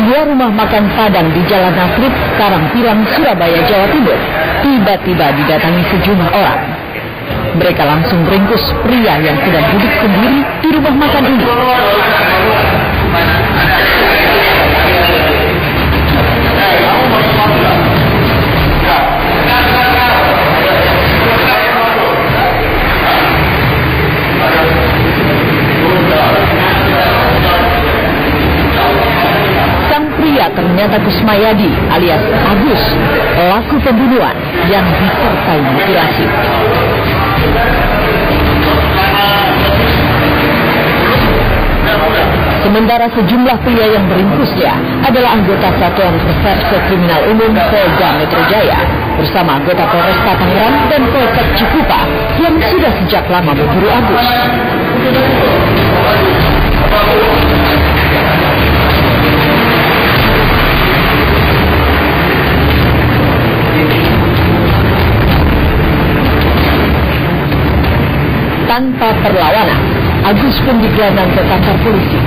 Sebuah rumah makan Padang di Jalan Nasrib, Karangpilang, Surabaya, Jawa Timur, tiba-tiba didatangi sejumlah orang. Mereka langsung meringkus pria yang sedang duduk sendiri di rumah makan ini. Ternyata Kusmayadi alias Agus, pelaku pembunuhan yang disertai mutilasi. Sementara sejumlah pria yang meringkusnya adalah anggota Satuan Reserse Kriminal Umum Polda Metro Jaya bersama anggota Polresta Tangerang dan Polsek Cikupa yang sudah sejak lama memburu Agus. Tanpa perlawanan, Agus pun digelandang ke kantor polisi.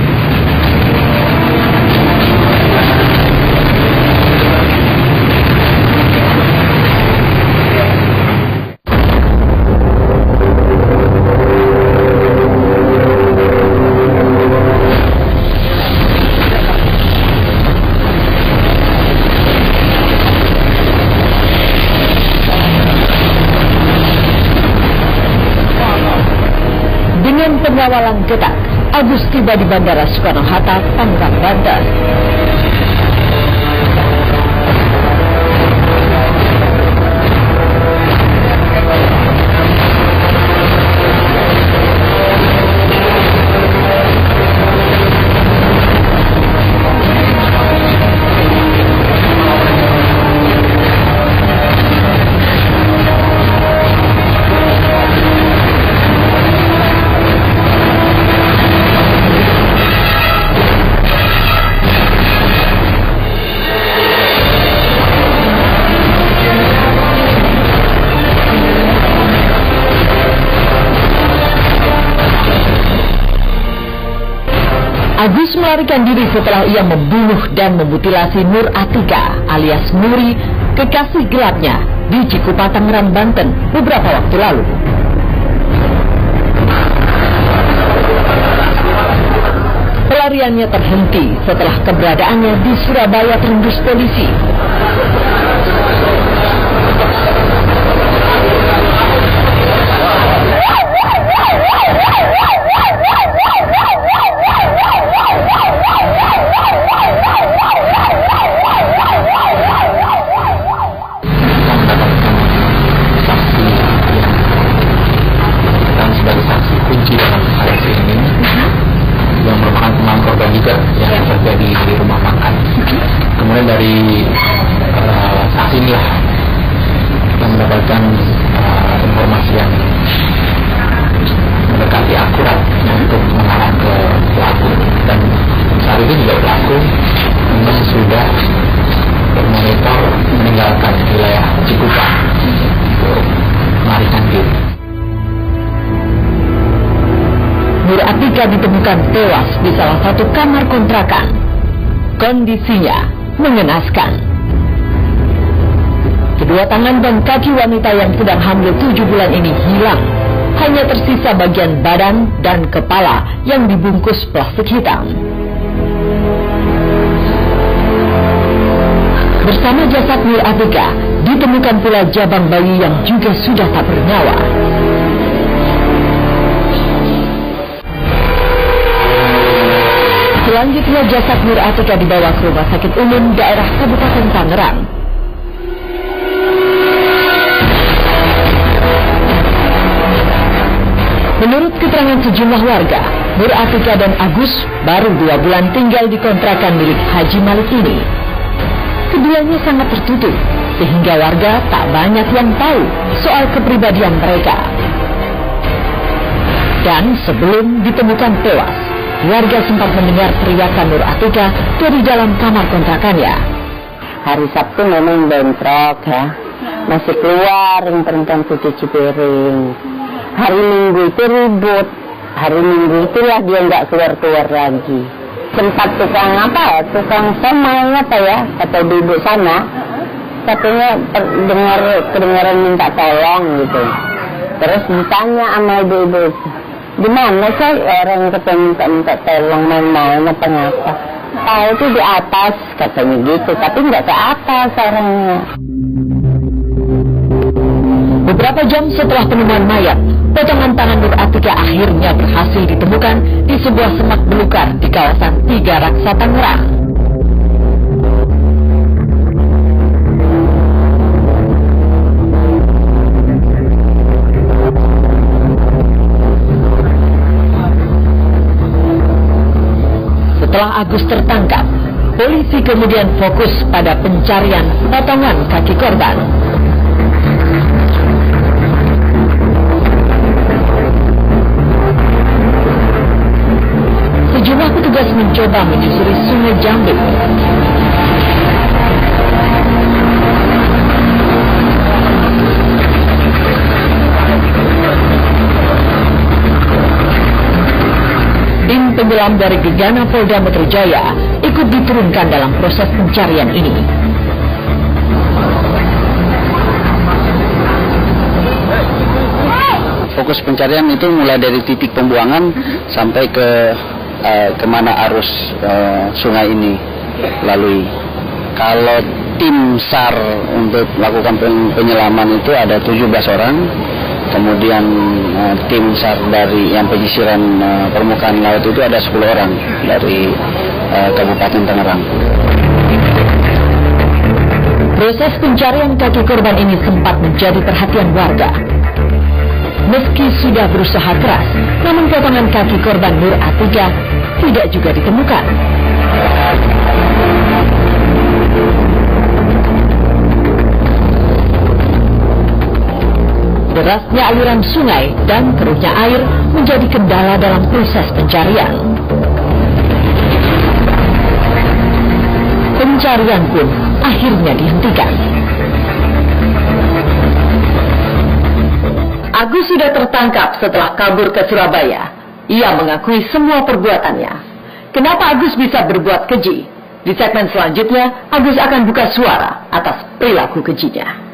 Dengan pengawalan ketat, Agus tiba di Bandara Soekarno-Hatta, Tangerang, Banten. Agus melarikan diri setelah ia membunuh dan memutilasi Nur Atika alias Nuri, kekasih gelapnya di Cikupa, Tangerang, Banten beberapa waktu lalu. Pelariannya terhenti setelah keberadaannya di Surabaya terendus polisi. Yang terjadi di rumah makan. Kemudian dari saksi inilah yang mendapatkan informasi yang mendekati akurat untuk mengarah ke pelaku, dan saat itu juga pelaku memang sudah bermonitor meninggalkan wilayah Cikupa untuk melarikan diri. Nur Atika ditemukan tewas di salah satu kamar kontrakan. Kondisinya mengenaskan. Kedua tangan dan kaki wanita yang sedang hamil 7 bulan ini hilang. Hanya tersisa bagian badan dan kepala yang dibungkus plastik hitam. Bersama jasad Nur Atika ditemukan pula jabang bayi yang juga sudah tak bernyawa. Selanjutnya jasad Nur Atika dibawa ke Rumah Sakit Umum Daerah Kabupaten Tangerang. Menurut keterangan sejumlah warga, Nur Atika dan Agus baru 2 bulan tinggal di kontrakan milik Haji Malik ini. Keduanya sangat tertutup, sehingga warga tak banyak yang tahu soal kepribadian mereka. Dan sebelum ditemukan tewas, warga sempat mendengar teriakan Nur Atika dari dalam kamar kontrakannya. Hari Sabtu memang bentrok ya, masih keluar yang perempuan cuci piring. Hari Minggu itu ribut, hari Minggu itulah dia nggak keluar-keluar lagi. sempat tukang somai apa ya, kata ibu sana, katanya kedengaran minta tolong gitu. Terus ditanya sama ibu-ibu, di mana sih orang ketemu minta tolong main-main apa ngapa? Tahu itu di atas katanya gitu, tapi nggak ke atas orangnya. Beberapa jam setelah penemuan mayat, potongan tangan Nur Atika akhirnya berhasil ditemukan di sebuah semak belukar di kawasan Tiga Raksa, Tangerang. Setelah Agus tertangkap, polisi kemudian fokus pada pencarian potongan kaki korban. Sejumlah petugas mencoba menyusuri Sungai Jambe. Tim penyelam dari Gegana Polda Metro Jaya ikut diturunkan dalam proses pencarian ini. Fokus pencarian itu mulai dari titik pembuangan sampai ke kemana arus sungai ini lalui. Kalau tim SAR untuk melakukan penyelaman itu ada 17 orang. Kemudian tim SAR dari yang penyisiran permukaan laut itu ada 10 orang dari Kabupaten Tangerang. Proses pencarian kaki korban ini sempat menjadi perhatian warga. Meski sudah berusaha keras, namun potongan kaki korban Nur Atika tidak juga ditemukan. Derasnya aliran sungai dan keruhnya air menjadi kendala dalam proses pencarian. Pencarian pun akhirnya dihentikan. Agus sudah tertangkap setelah kabur ke Surabaya. Ia mengakui semua perbuatannya. Kenapa Agus bisa berbuat keji? Di segmen selanjutnya, Agus akan buka suara atas perilaku kejinya.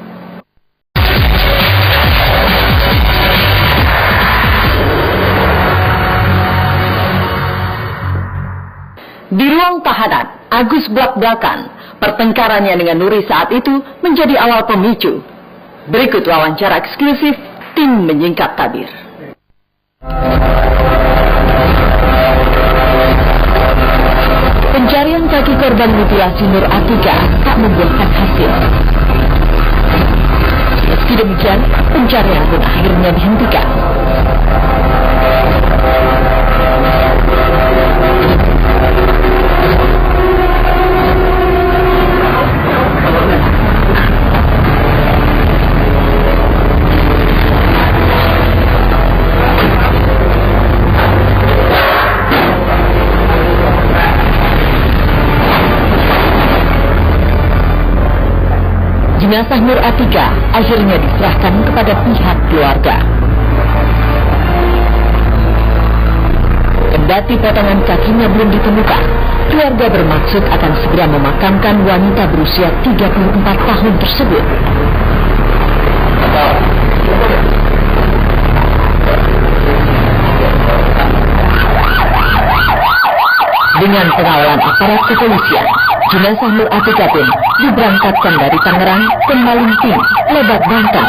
Di ruang tahanan, Agus belak-belakan. Pertengkarannya dengan Nuri saat itu menjadi awal pemicu. Berikut wawancara eksklusif tim Menyingkap Tabir. Pencarian kaki korban mutilasi Nur Atika tak membuahkan hasil. Meski demikian, pencarian pun akhirnya dihentikan. Jenazah Nur Atika akhirnya diserahkan kepada pihak keluarga. Kendati potongan kakinya belum ditemukan, keluarga bermaksud akan segera memakamkan wanita berusia 34 tahun tersebut. Dengan pengawalan aparat kepolisian, jenazah Nur Atika pun diberangkatkan dari Tangerang ke Malungping, Lebak, Banten.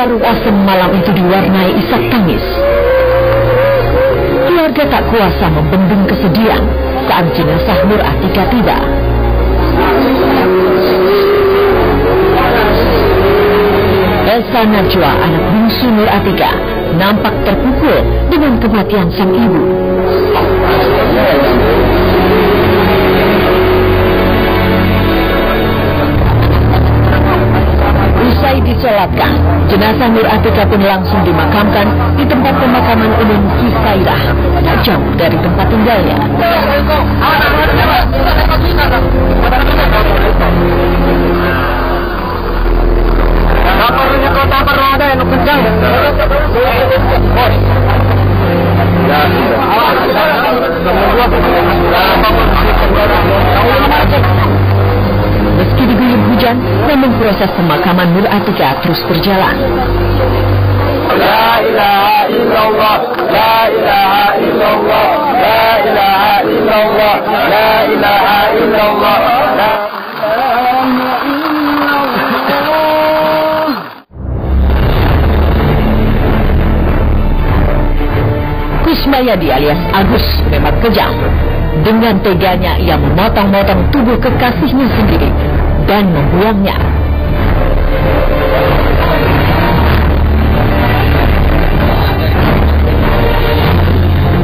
Warung Asem malam itu diwarnai isak tangis. Keluarga tak kuasa membendung kesedihan saat jenazah Nur Atika tiba. Esa Najwa, anak bungsu Nur Atika, nampak terpukul dengan kematian sang ibu. Usai disolatkan, jenazah Nur Atika pun langsung dimakamkan di tempat pemakaman umum Kisairah, tak jauh dari tempat tinggalnya. Meski diguyur hujan, namun proses pemakaman Nur Atika terus berjalan. La ilaha illallah, la ilaha illallah, la ilaha illallah, la ilaha illallah, la ilaha illallah. Kusmayadi alias Agus memang kejam. Dengan teganya ia memotong-motong tubuh kekasihnya sendiri dan membuangnya.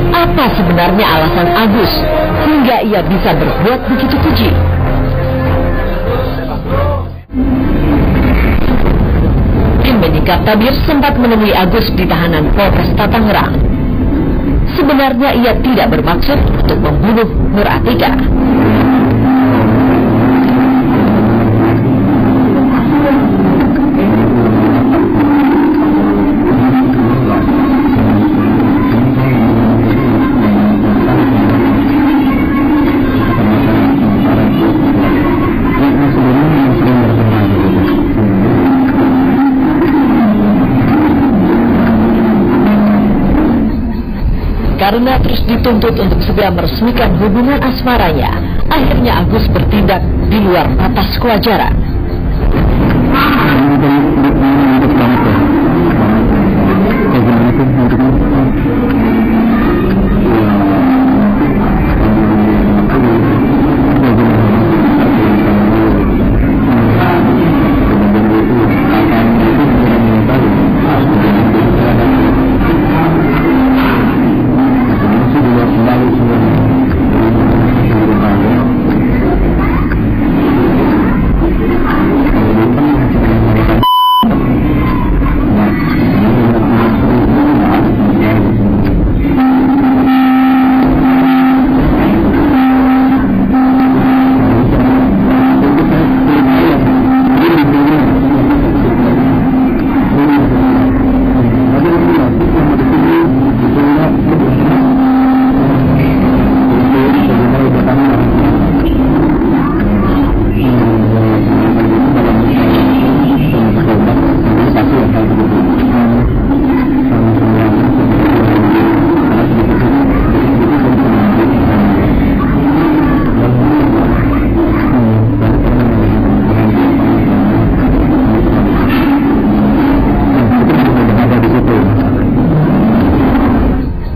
Apa sebenarnya alasan Agus hingga ia bisa berbuat begitu keji? Tim Menyingkap Tabir sempat menemui Agus di tahanan Polresta Tangerang. Sebenarnya ia tidak bermaksud untuk membunuh Nur Atika. Karena terus dituntut untuk segera meresmikan hubungan asmaranya, akhirnya Agus bertindak di luar batas kewajaran.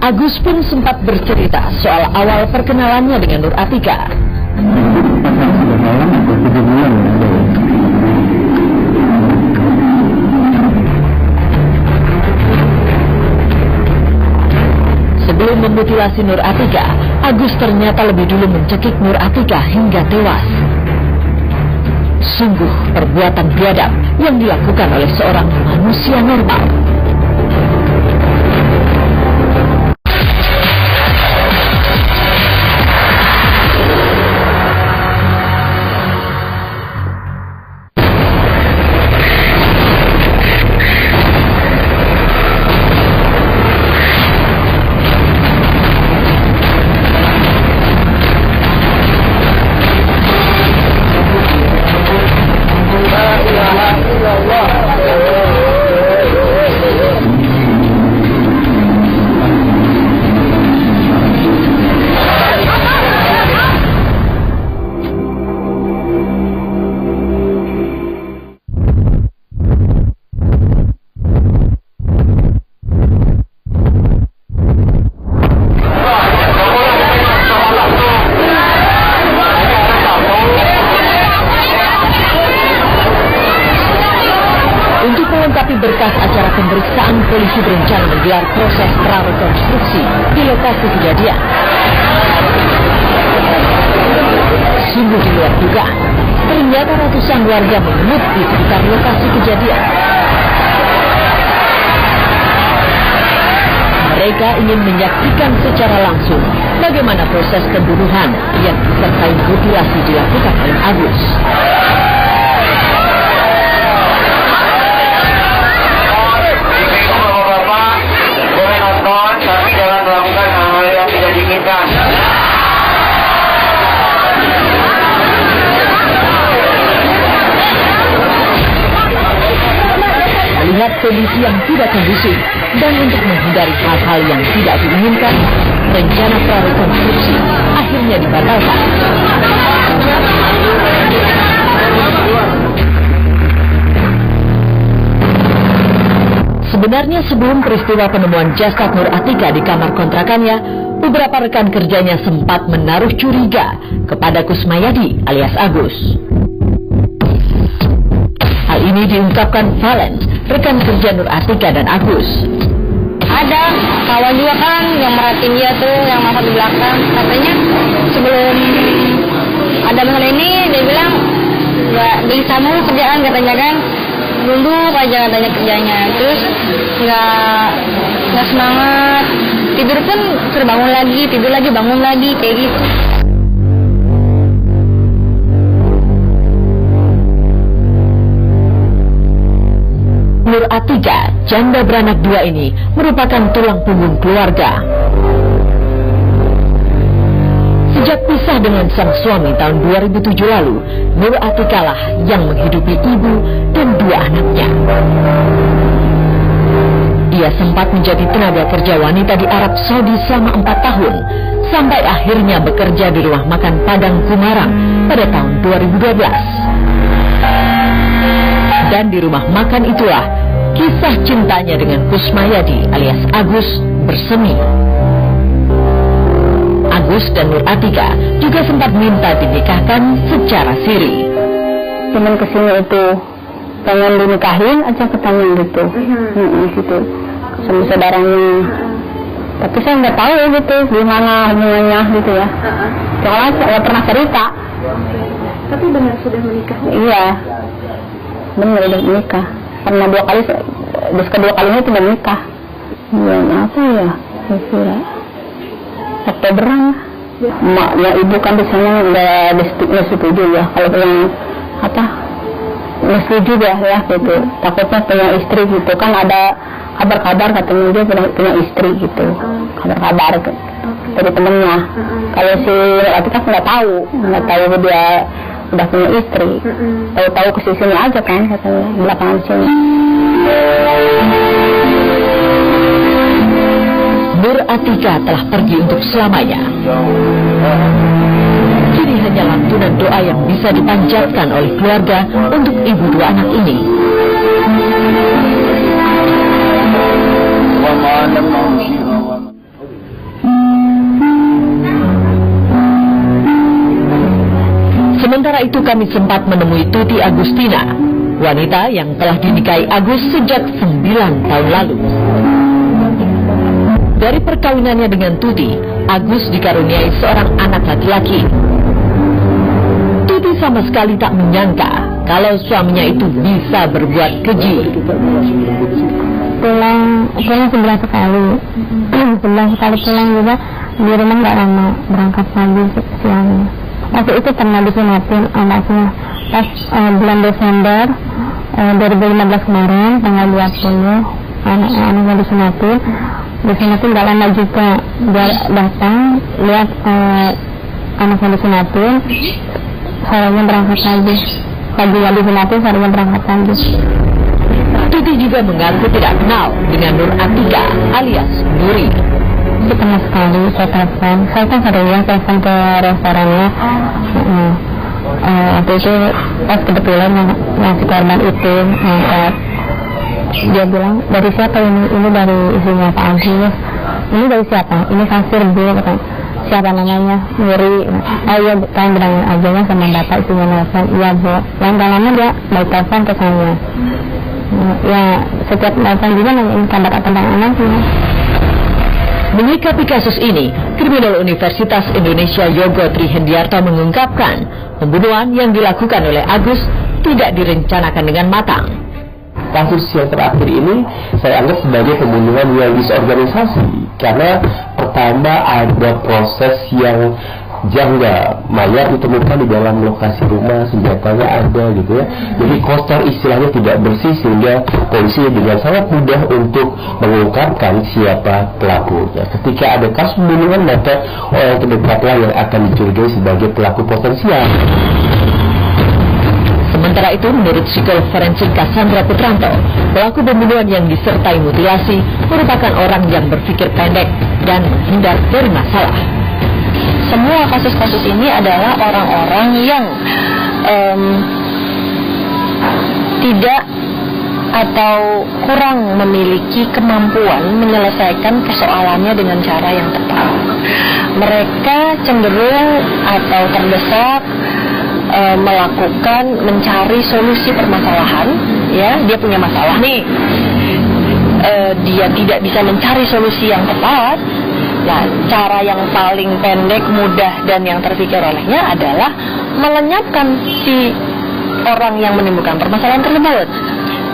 Agus pun sempat bercerita soal awal perkenalannya dengan Nur Atika. Sebelum memutilasi Nur Atika, Agus ternyata lebih dulu mencekik Nur Atika hingga tewas. Sungguh perbuatan biadab yang dilakukan oleh seorang manusia normal. atas acara pemeriksaan, polisi berencana menggelar proses prarekonstruksi di lokasi kejadian. Sungguh di luar dugaan, ternyata ratusan warga mengemut di sekitar lokasi kejadian. Mereka ingin menyaksikan secara langsung bagaimana proses pembunuhan yang disertai mutilasi dilakukan oleh Agus. Bapak-bapak, boleh nonton, tapi jangan melakukan hal-hal yang tidak diinginkan. Melihat kondisi yang tidak kondusif dan untuk menghindari hal-hal yang tidak diinginkan, rencana prarekonstruksi akhirnya dibatalkan. Sebenarnya sebelum peristiwa penemuan jasad Nur Atika di kamar kontrakannya, beberapa rekan kerjanya sempat menaruh curiga kepada Kusmayadi alias Agus. Hal ini diungkapkan Valen, rekan kerja Nur Atika dan Agus. Ada kawan juga kan yang merhatiin dia tuh, yang masuk di belakang. Katanya sebelum ada masalah ini, dia bilang nggak bisa mulu kerjaan katanya kan, nunduk aja katanya kerjanya. Terus nggak semangat, tidur pun suruh bangun lagi, tidur lagi bangun lagi kayak gitu. Nur Atika, janda beranak dua ini merupakan tulang punggung keluarga. Sejak pisah dengan sang suami tahun 2007 lalu, Nur Atika lah yang menghidupi ibu dan dua anaknya. Ia sempat menjadi tenaga kerja wanita di Arab Saudi selama 4 tahun, sampai akhirnya bekerja di rumah makan Padang Kumarang pada tahun 2012. Dan di rumah makan itulah kisah cintanya dengan Kusmayadi alias Agus bersemi. Agus dan Nur Atika juga sempat minta dinikahkan secara siri. Teman kesini itu pengen dinikahin aja katanya gitu, gitu sama saudaranya. Tapi saya nggak tahu gitu gimana hubungannya gitu ya. Soalnya saya pernah cerita. Tapi benar sudah menikah? Iya, benar udah menikah. Pernah 2 kali, terus kedua kalinya itu udah menikah. Bulan apa ya? Kira-kira Oktoberan. Maknya ibu kan di sana nggak setuju ya. Kalau yang apa? Nggak setuju ya gitu. Takutnya punya istri gitu kan, ada kabar-kabar katanya dia punya istri gitu. Kabar-kabar dari temennya. Kalau si Atika nggak tahu dia udah punya istri. Tahu-tahu ke sini aja kan katanya, belakangan sini. Nur Atika telah pergi untuk selamanya. Kini hanya lantunan doa yang bisa dipanjatkan oleh keluarga untuk ibu dua anak ini. Sementara itu kami sempat menemui Tuti Agustina, wanita yang telah dinikahi Agus sejak 9 tahun lalu. Dari perkawinannya dengan Tuti, Agus dikaruniai seorang anak laki-laki. Tuti sama sekali tak menyangka kalau suaminya itu bisa berbuat keji. Pulang 11 kali. 11 kali pulang juga, di rumah nggak lama, berangkat pagi siangnya. Waktu itu pernah disunatin anaknya pas bulan Desember 2015 kemarin, tanggal 20, anaknya disunatin nggak lama juga dia datang lihat anaknya disunatin, sorenya berangkat lagi, paginya disunatin, sorenya berangkat lagi. Tuti juga mengaku tidak kenal dengan Nur Atika alias Nuri. Itu pernah sekali saya telepon, saya kan sering ya telepon ke restorannya. Waktu itu pas kebetulan yang si korban itu ngangkat, dia bilang, dari siapa ini? Ini dari istrinya Pak Agus. Ini dari siapa? Ini kasir Bu, kata. Siapa namanya? Nuri. Iya, kalian bilang aja sama bapak istrinya nelfon. Iya Bu. Lama-lama dia baik telepon ke saya. Ya setiap datang juga nanyain kabar tentang anaknya. Menyikapi kasus ini, Kriminal Universitas Indonesia Yogo Trihendiarto mengungkapkan pembunuhan yang dilakukan oleh Agus tidak direncanakan dengan matang. Kasus yang terakhir ini saya anggap sebagai pembunuhan yang disorganisasi, karena pertama ada proses yang janggal, mayat ditemukan di dalam lokasi rumah, senjatanya ada gitu ya. Jadi kotor, istilahnya tidak bersih, sehingga polisi dengan sangat mudah untuk mengungkapkan siapa pelakunya. Ketika ada kasus pembunuhan, maka orang terdekatlah yang akan dicurigai sebagai pelaku potensial. Sementara itu, menurut psikolog forensik Cassandra Putranto, pelaku pembunuhan yang disertai mutilasi merupakan orang yang berpikir pendek dan menghindar dari masalah. Semua kasus-kasus ini adalah orang-orang yang tidak atau kurang memiliki kemampuan menyelesaikan persoalannya dengan cara yang tepat. Mereka cenderung atau terdesak mencari solusi permasalahan. Ya, dia punya masalah nih, dia tidak bisa mencari solusi yang tepat. Nah, cara yang paling pendek, mudah, dan yang terpikir olehnya adalah melenyapkan si orang yang menimbulkan permasalahan tersebut.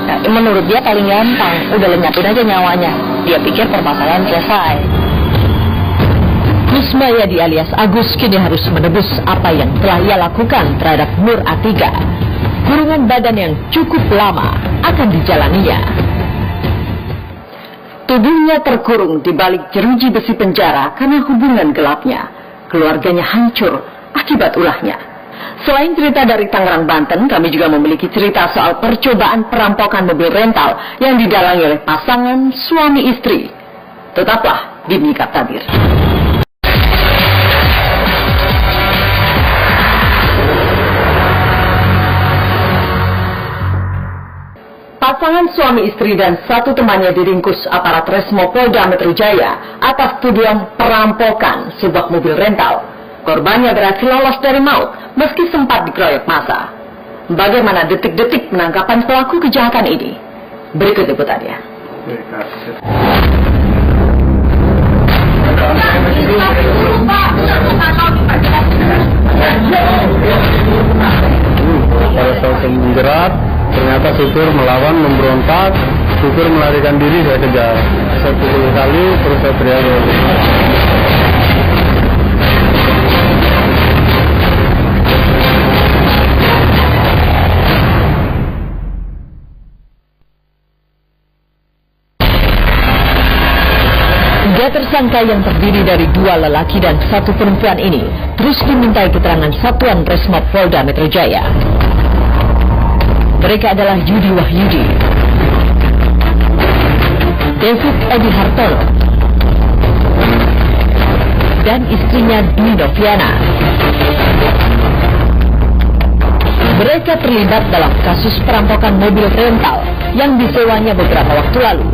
Nah, menurut dia paling gampang, udah lenyapin aja nyawanya. Dia pikir permasalahan selesai. Kusmayadi alias Agus kini harus menebus apa yang telah ia lakukan terhadap Nur Atiqa. Kurungan badan yang cukup lama akan dijalaninya. Tubuhnya terkurung di balik jeruji besi penjara karena hubungan gelapnya. Keluarganya hancur akibat ulahnya. Selain cerita dari Tangerang, Banten, kami juga memiliki cerita soal percobaan perampokan mobil rental yang didalangi oleh pasangan suami istri. Tetaplah di Menyikapi Tabir. Pasangan suami istri dan satu temannya diringkus aparat Resmo Polda Metro Jaya atas tuduhan perampokan sebuah mobil rental. Korbannya berhasil lolos dari maut meski sempat dikeroyok massa. Bagaimana detik-detik penangkapan pelaku kejahatan ini? Berikut liputannya. Pada saat menjerat, ternyata supir melawan, memberontak, supir melarikan diri, saya kejar. Saya pukul kali, terus saya teriak. Tiga tersangka yang terdiri dari 2 lelaki dan 1 perempuan ini terus dimintai keterangan Satuan Resmob Polda Metro Jaya. Mereka adalah Yudi Wahyudi, David Edi Hartono, dan istrinya Dwi Noviana. Mereka terlibat dalam kasus perampokan mobil rental yang disewanya beberapa waktu lalu.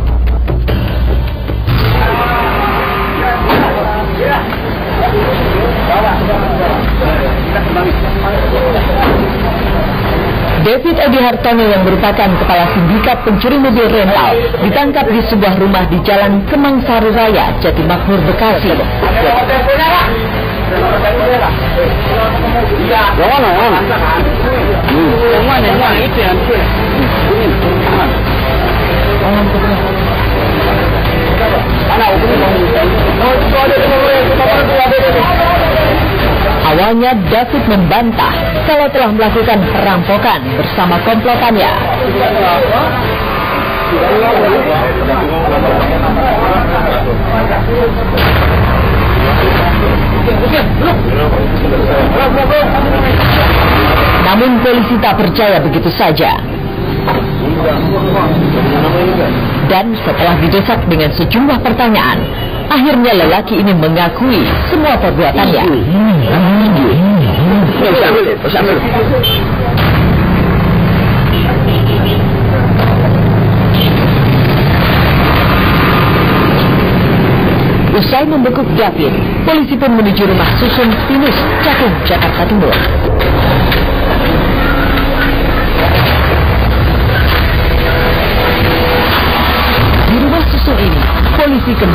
David Edi Hartono yang merupakan kepala sindikat pencuri mobil rental ditangkap di sebuah rumah di Jalan Kemang Sari Raya, Jatimakmur, Bekasi. Awalnya David membantah kalau telah melakukan perampokan bersama komplotannya. Namun polisi tak percaya begitu saja. Dan setelah didesak dengan sejumlah pertanyaan, akhirnya lelaki ini mengakui semua perbuatannya. Usai membekuk David, polisi pun menuju rumah susun Pinus, Cakung, Jakarta Timur.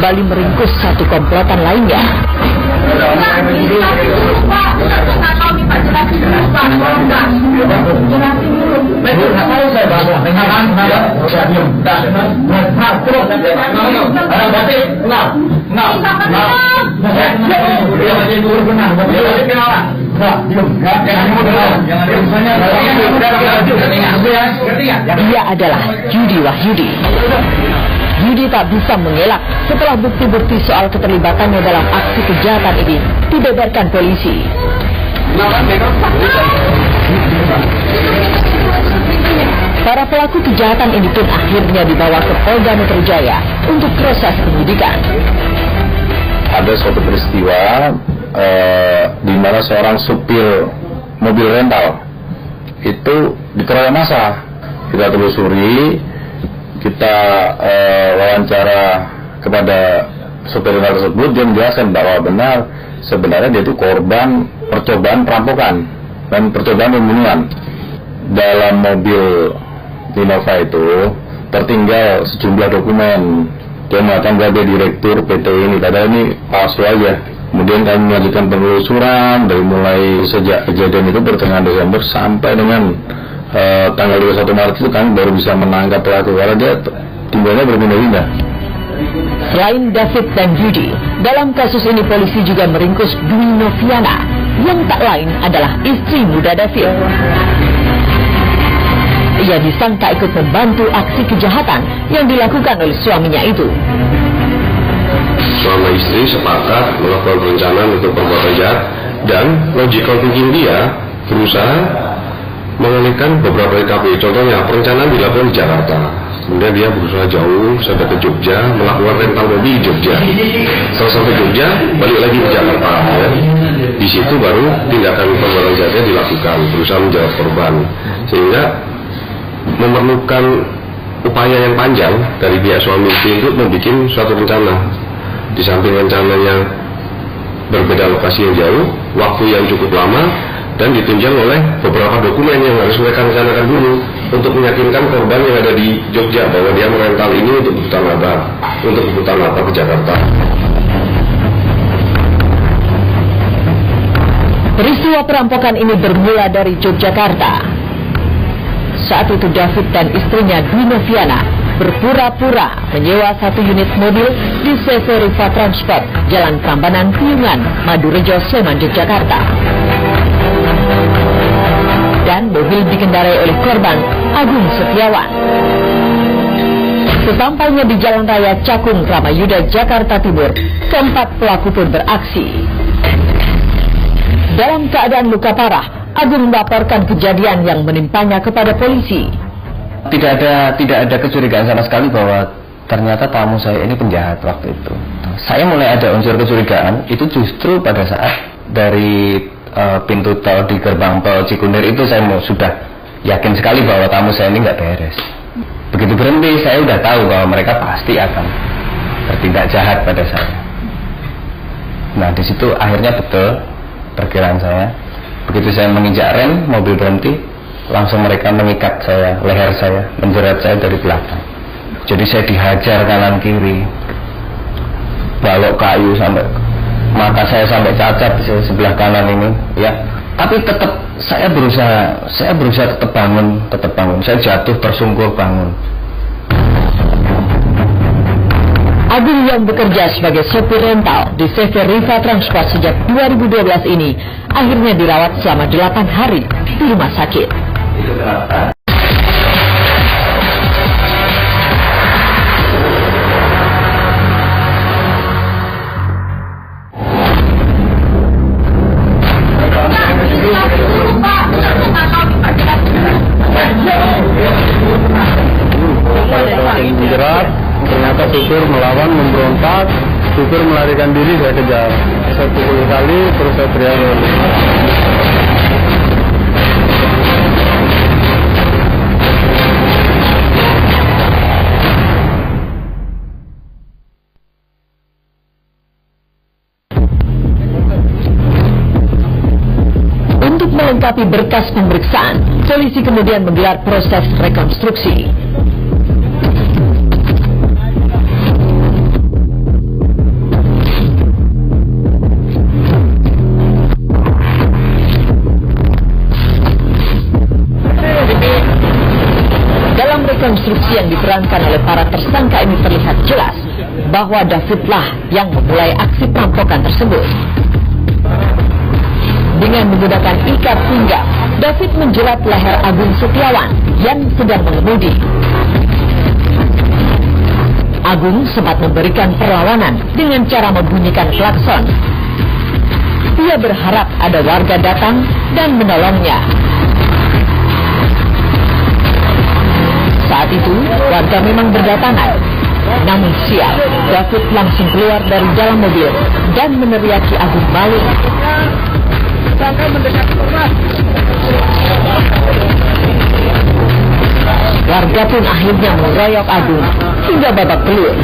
kembali meringkus satu komplotan lainnya. Dia adalah Yudi Wahyudi. Yudi tak bisa mengelak setelah bukti-bukti soal keterlibatannya dalam aksi kejahatan ini dibeberkan polisi. Para pelaku kejahatan ini pun akhirnya dibawa ke Polda Metro Jaya untuk proses penyidikan. Ada suatu peristiwa di mana seorang supir mobil rental itu dikeroyok massa. Kita telusuri, kita wawancara kepada supir rental tersebut, dia menjelaskan bahwa benar sebenarnya dia itu korban percobaan perampokan dan percobaan pembunuhan. Dalam mobil Innova itu tertinggal sejumlah dokumen. Dia mengatakan bahwa dia direktur PT ini, padahal ini palsu aja. Kemudian kami melanjutkan penelusuran dari mulai sejak kejadian itu pertengahan Desember sampai dengan tanggal 21 Maret itu kami baru bisa menangkap pelaku karena dia tinggalnya berpindah-pindah. Selain David dan Yudi, dalam kasus ini polisi juga meringkus Dwi Noviana yang tak lain adalah istri muda David. Ia disangka ikut membantu aksi kejahatan yang dilakukan oleh suaminya itu. Suami istri sepakat melakukan perencanaan untuk perbuatan jahat dan logical thinking dia berusaha mengalihkan beberapa TKP. Contohnya perencanaan dilakukan di Jakarta, kemudian dia berusaha jauh sampai ke Jogja melakukan rental mobil di Jogja. Setelah sampai Jogja balik lagi ke Jakarta. Ya. Di situ baru tindakan perbuatan jahatnya dilakukan, berusaha menjawab korban, sehingga memerlukan upaya yang panjang dari pihak suami istri untuk membuat suatu rencana. Di samping rencananya berbeda lokasi yang jauh, waktu yang cukup lama, dan ditunjang oleh beberapa dokumen yang harus mereka rencanakan dulu untuk meyakinkan korban yang ada di Jogja bahwa dia merental ini untuk kebutuhan apa ke Jakarta. Peristiwa perampokan ini bermula dari Yogyakarta. Saat itu David dan istrinya Dwi Noviana berpura-pura menyewa satu unit mobil di CV Riva Transport, Jalan Prambanan, Piungan, Madurejo, Sleman, Yogyakarta. Dan mobil dikendarai oleh korban Agung Setiawan. Sesampainya di Jalan Raya Cakung, Ramayuda, Jakarta Timur, keempat pelaku pun beraksi. Dalam keadaan luka parah, Agung melaporkan kejadian yang menimpanya kepada polisi. Tidak ada kecurigaan sama sekali bahwa ternyata tamu saya ini penjahat waktu itu. Saya mulai ada unsur kecurigaan itu justru pada saat dari pintu tol di gerbang tol Cikunir itu saya sudah yakin sekali bahwa tamu saya ini nggak beres. Begitu berhenti saya udah tahu bahwa mereka pasti akan bertindak jahat pada saya. Nah di situ akhirnya betul perkiraan saya. Begitu saya menginjak rem, mobil berhenti, langsung mereka mengikat saya, leher saya, menjerat saya dari belakang. Jadi saya dihajar kanan kiri, balok kayu sampai mata saya sampai cacat di sebelah kanan ini, ya. Tapi tetap saya berusaha tetap bangun. Saya jatuh tersungkur bangun. Agung yang bekerja sebagai sopir rental di CV Riva Transport sejak 2012 ini akhirnya dirawat selama 8 hari di rumah sakit. Menjerat, ternyata supir melawan, memberontak, supir melarikan diri, saya kejar. Saya pukul kali, terus saya teriak. Untuk melengkapi berkas pemeriksaan, polisi kemudian menggelar proses rekonstruksi. rekonstruksi yang diperankan oleh para tersangka ini terlihat jelas bahwa Davidlah yang memulai aksi perampokan tersebut. Dengan menggunakan ikat pinggang, David menjerat leher Agung Setiawan yang sedang mengemudi. Agung sempat memberikan perlawanan dengan cara membunyikan klakson. Ia berharap ada warga datang dan menolongnya. Saat itu, warga memang berdatangan. Namun sial, David langsung keluar dari dalam mobil dan meneriaki Agung maling. Warga pun akhirnya mengeroyok Agung hingga babak belur.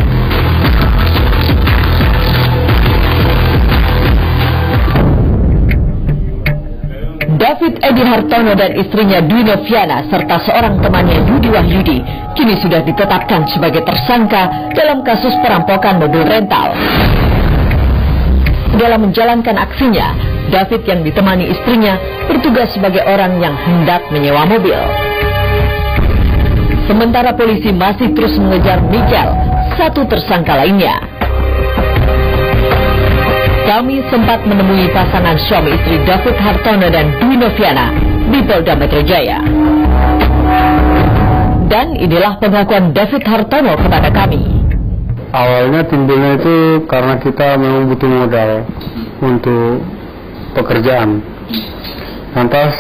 David Edi Hartono dan istrinya Dwi Noviana serta seorang temannya Yudi Wahyudi kini sudah ditetapkan sebagai tersangka dalam kasus perampokan mobil rental. Dalam menjalankan aksinya, David yang ditemani istrinya bertugas sebagai orang yang hendak menyewa mobil. Sementara polisi masih terus mengejar Michael, satu tersangka lainnya. Kami sempat menemui pasangan suami istri David Hartono dan Dwi Noviana di Polda Metro Jaya. Dan inilah pengakuan David Hartono kepada kami. Awalnya timbulnya itu karena kita memang butuh modal untuk pekerjaan. Lantas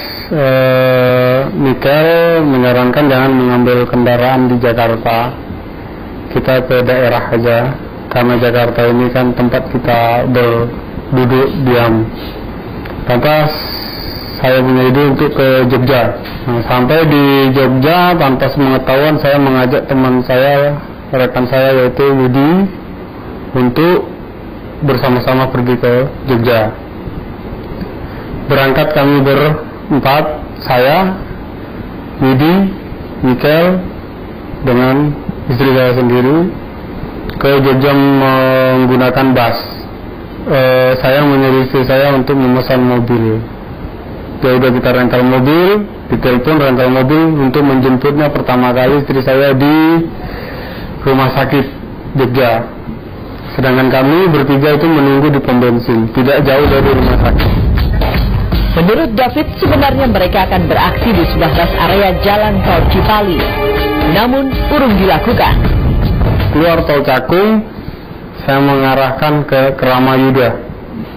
Michael menyarankan jangan mengambil kendaraan di Jakarta, kita ke daerah aja. Karena Jakarta ini kan tempat kita berduduk diam. Lantas saya punya ide untuk ke Jogja. Nah, sampai di Jogja tanpa sepengetahuan saya mengajak teman saya, rekan saya yaitu Yudi, untuk bersama-sama pergi ke Jogja. Berangkat kami berempat, saya, Yudi, Michael, dengan istri saya sendiri ke Jogja menggunakan bus. Saya menyuruh istri saya untuk memesan mobil. Ya udah kita rental mobil, ditelepon rental mobil untuk menjemputnya pertama kali istri saya di rumah sakit Jogja. Sedangkan kami bertiga itu menunggu di pom bensin, tidak jauh dari rumah sakit. Menurut David, sebenarnya mereka akan beraksi di sebelah rest area Jalan Tol Cipali. Namun, urung dilakukan. Keluar tol Cakung, saya mengarahkan ke Kramayuda.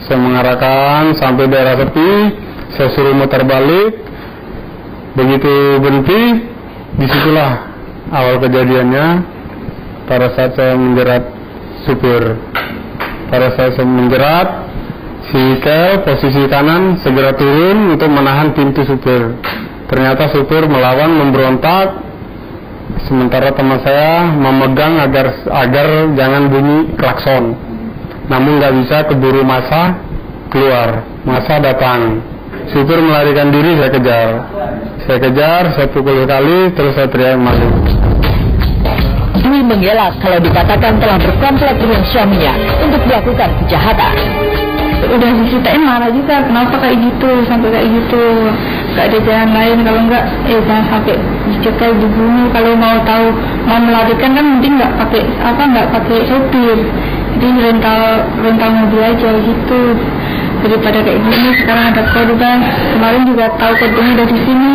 Saya mengarahkan sampai daerah sepi, saya suruh muter balik. Begitu berhenti, disitulah awal kejadiannya. Pada saat saya menjerat supir, pada saat saya menjerat, si Kel posisi kanan segera turun untuk menahan pintu supir. Ternyata supir melawan, memberontak. Sementara teman saya memegang agar jangan bunyi klakson. Namun nggak bisa, keburu masa keluar. Masa datang. Supir melarikan diri, saya kejar. Saya pukul sekali, terus saya teriak maling. Dwi mengelak kalau dikatakan telah berkomplot dengan suaminya untuk melakukan kejahatan. Udah diceritain marah juga, kenapa kayak gitu, sampai kayak gitu. Gak ada jalan lain, kalau enggak jangan sampai dicekel, dibunuh. Kalau mau tahu mau melarikan kan mending nggak pakai sopir, jadi rental mobil aja gitu, daripada kayak gini. Sekarang ada korban, kemarin juga tahu korbannya dari sini,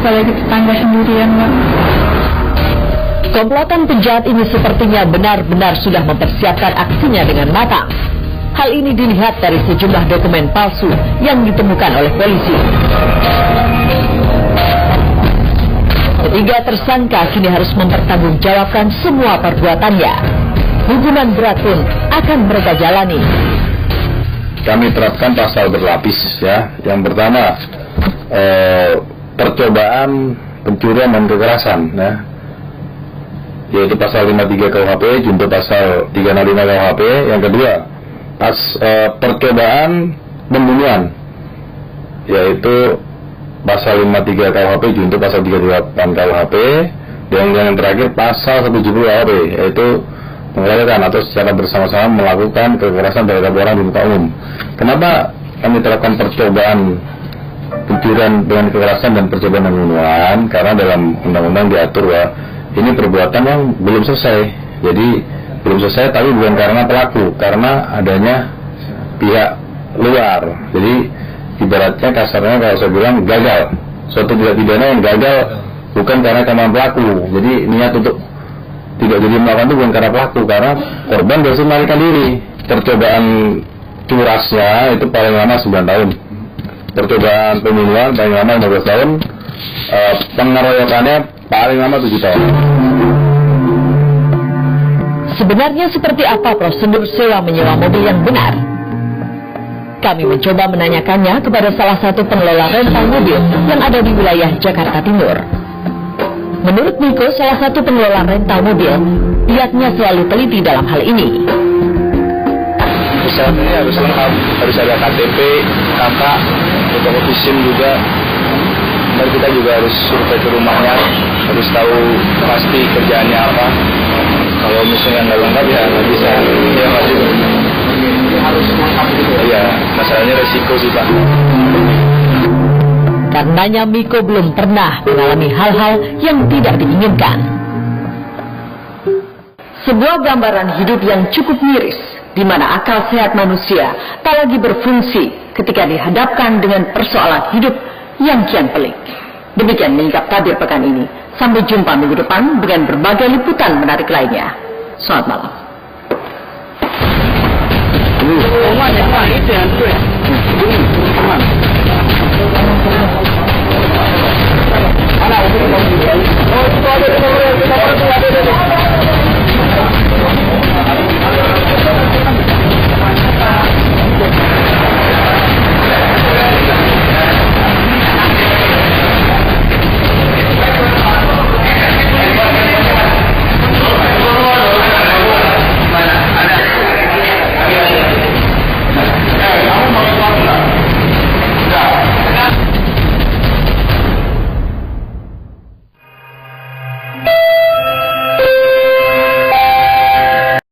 apalagi tetangga sendirian. Komplotan penjahat ini sepertinya benar-benar sudah mempersiapkan aksinya dengan matang. Hal ini dilihat dari sejumlah dokumen palsu yang ditemukan oleh polisi. Ketiga tersangka kini harus mempertanggungjawabkan semua perbuatannya. Hukuman berat pun akan mereka jalani. Kami terapkan pasal berlapis ya. Yang pertama percobaan pencurian dan kekerasan ya, yaitu pasal 53 KUHP junto pasal 305 KUHP. Yang kedua percobaan pembunuhan, yaitu pasal 53 KUHP junto pasal 38 KUHP. Dan yang terakhir pasal 170 KUHP, yaitu mengeluarkan atau secara bersama-sama melakukan kekerasan terhadap orang di muka umum. Kenapa kami terapkan percobaan pembutiran dengan kekerasan dan percobaan pembunuhan, karena dalam undang-undang diatur bahwa ini perbuatan yang belum selesai. Jadi belum selesai tapi bukan karena pelaku, karena adanya pihak luar. Jadi ibaratnya kasarnya kalau saya bilang gagal, suatu tindak pidana yang gagal bukan karena kemauan pelaku. Jadi niat untuk tidak jadi melakukan itu bukan karena pelaku, karena korban berhasil melarikan diri. Percobaan curasnya itu paling lama 9 tahun, percobaan pembunuhan paling lama 15 tahun, pengeroyokannya paling lama 7 tahun. Sebenarnya seperti apa prosedur sewa menyewa mobil yang benar? Kami mencoba menanyakannya kepada salah satu pengelola rental mobil yang ada di wilayah Jakarta Timur. Menurut Miko, salah satu pengelola rental mobil, pihaknya selalu teliti dalam hal ini. Misalnya harus lengkap, harus ada KTP, KK, fotokopi SIM juga. Dan kita juga harus survei ke rumahnya, harus tahu pasti kerjaannya apa. Kalau misalnya nggak lengkap ya nggak bisa. Ya masih harus lengkap gitu. Iya, masalahnya resiko sih Pak. Karenanya Miko belum pernah mengalami hal-hal yang tidak diinginkan. Sebuah gambaran hidup yang cukup miris, di mana akal sehat manusia tak lagi berfungsi ketika dihadapkan dengan persoalan hidup yang kian pelik. Demikian menyingkap tabir pekan ini. Sampai jumpa minggu depan dengan berbagai liputan menarik lainnya. Selamat malam.